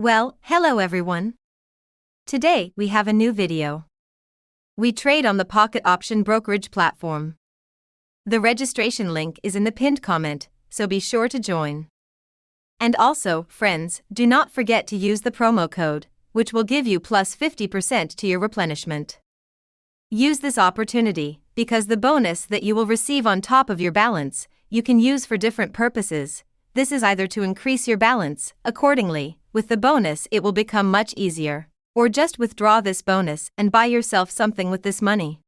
Well, hello everyone. Today we have a new video. We trade on the Pocket Option brokerage platform. The registration link is in the pinned comment, so be sure to join. And also, friends, do not forget to use the promo code, which will give you plus 50% to your replenishment. Use this opportunity, because the bonus that you will receive on top of your balance, you can use for different purposes. This is either to increase your balance, accordingly, with the bonus it will become much easier, or just withdraw this bonus and buy yourself something with this money.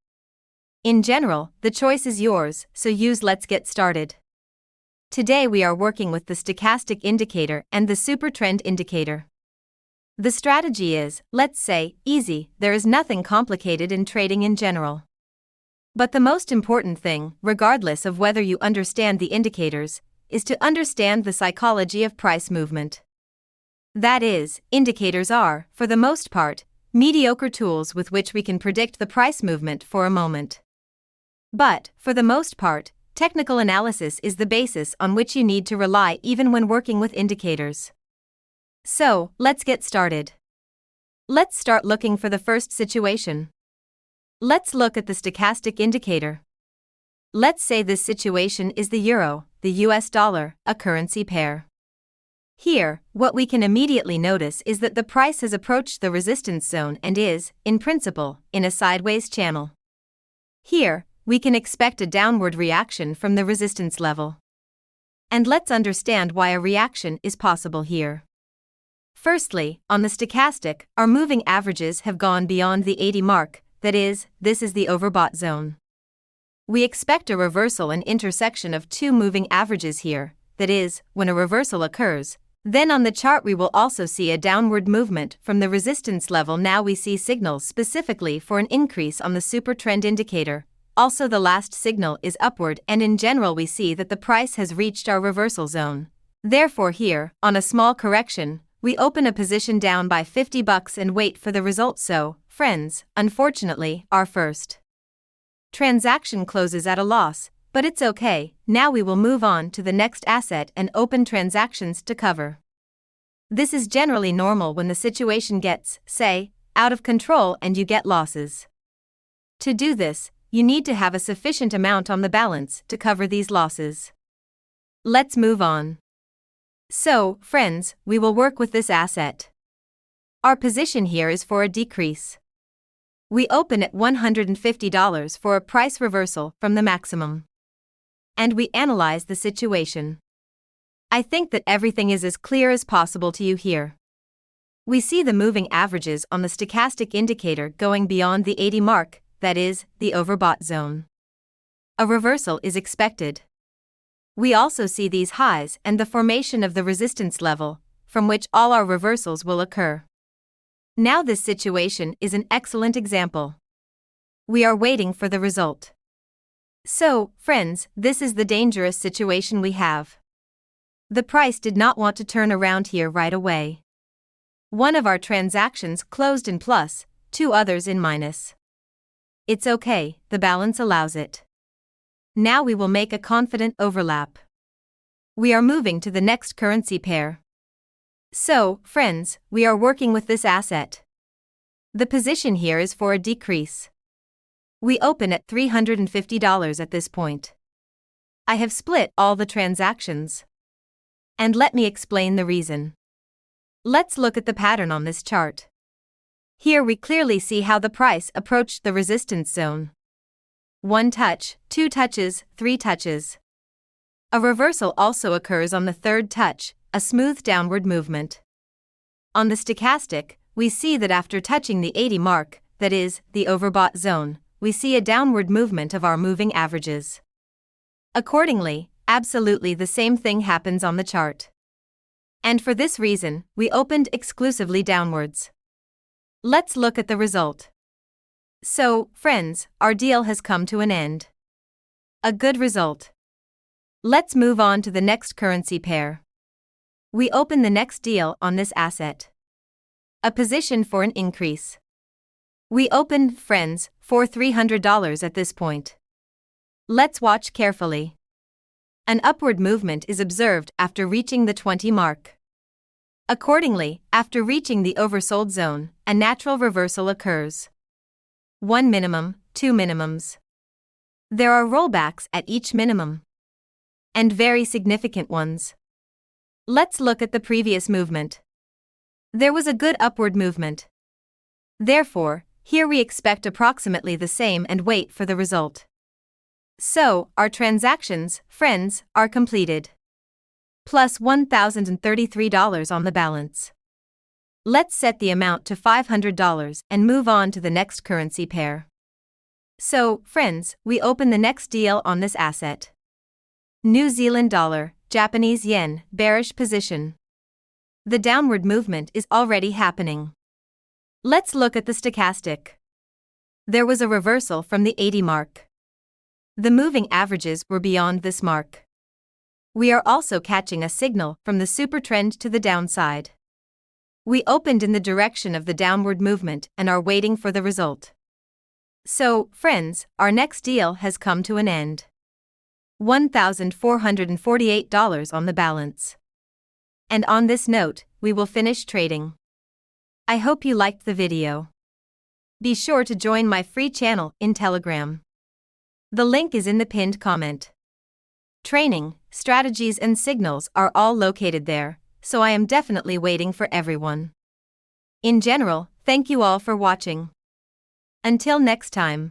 In general, the choice is yours, so let's get started. Today we are working with the Stochastic Indicator and the Super Trend Indicator. The strategy is, let's say, easy. There is nothing complicated in trading in general. But the most important thing, regardless of whether you understand the indicators, is to understand the psychology of price movement. That is, indicators are, for the most part, mediocre tools with which we can predict the price movement for a moment. But, for the most part, technical analysis is the basis on which you need to rely even when working with indicators. So, let's get started. Let's start looking for the first situation. Let's look at the stochastic indicator. Let's say this situation is the euro, the US dollar, a currency pair. Here, what we can immediately notice is that the price has approached the resistance zone and is, in principle, in a sideways channel. Here, we can expect a downward reaction from the resistance level. And let's understand why a reaction is possible here. Firstly, on the stochastic, our moving averages have gone beyond the 80 mark, that is, this is the overbought zone. We expect a reversal and intersection of two moving averages here, that is, when a reversal occurs, then on the chart we will also see a downward movement from the resistance level. Now we see signals specifically for an increase on the super trend indicator. Also the last signal is upward, and in general we see that the price has reached our reversal zone. Therefore here, on a small correction, we open a position down by $50 and wait for the result. So, friends, unfortunately, our first transaction closes at a loss, but it's okay. Now we will move on to the next asset and open transactions to cover. This is generally normal when the situation gets, say, out of control and you get losses. To do this, you need to have a sufficient amount on the balance to cover these losses. Let's move on. So, friends, we will work with this asset. Our position here is for a decrease. We open at $150 for a price reversal from the maximum. And we analyze the situation. I think that everything is as clear as possible to you here. We see the moving averages on the stochastic indicator going beyond the 80 mark, that is, the overbought zone. A reversal is expected. We also see these highs and the formation of the resistance level, from which all our reversals will occur. Now this situation is an excellent example. We are waiting for the result. So, friends, this is the dangerous situation we have. The price did not want to turn around here right away. One of our transactions closed in plus, two others in minus. It's okay, the balance allows it. Now we will make a confident overlap. We are moving to the next currency pair. So, friends, we are working with this asset. The position here is for a decrease. We open at $350 at this point. I have split all the transactions. And let me explain the reason. Let's look at the pattern on this chart. Here we clearly see how the price approached the resistance zone. One touch, two touches, three touches. A reversal also occurs on the third touch, a smooth downward movement. On the stochastic, we see that after touching the 80 mark, that is, the overbought zone, we see a downward movement of our moving averages. Accordingly, absolutely the same thing happens on the chart. And for this reason, we opened exclusively downwards. Let's look at the result. So, friends, our deal has come to an end. A good result. Let's move on to the next currency pair. We open the next deal on this asset. A position for an increase. We open, friends, for $300 at this point. Let's watch carefully. An upward movement is observed after reaching the 20 mark. Accordingly, after reaching the oversold zone, a natural reversal occurs. 1 minimum, 2 minimums. There are rollbacks at each minimum. And very significant ones. Let's look at the previous movement. There was a good upward movement. Therefore, here we expect approximately the same and wait for the result. So, our transactions, friends, are completed. Plus $1,033 on the balance. Let's set the amount to $500 and move on to the next currency pair. So, friends, we open the next deal on this asset. New Zealand dollar, Japanese yen, bearish position. The downward movement is already happening. Let's look at the stochastic. There was a reversal from the 80 mark. The moving averages were beyond this mark. We are also catching a signal from the super trend to the downside. We opened in the direction of the downward movement and are waiting for the result. So, friends, our next deal has come to an end. $1,448 on the balance. And on this note, we will finish trading. I hope you liked the video. Be sure to join my free channel in Telegram. The link is in the pinned comment. Training, strategies and signals are all located there, so I am definitely waiting for everyone. In general, thank you all for watching. Until next time.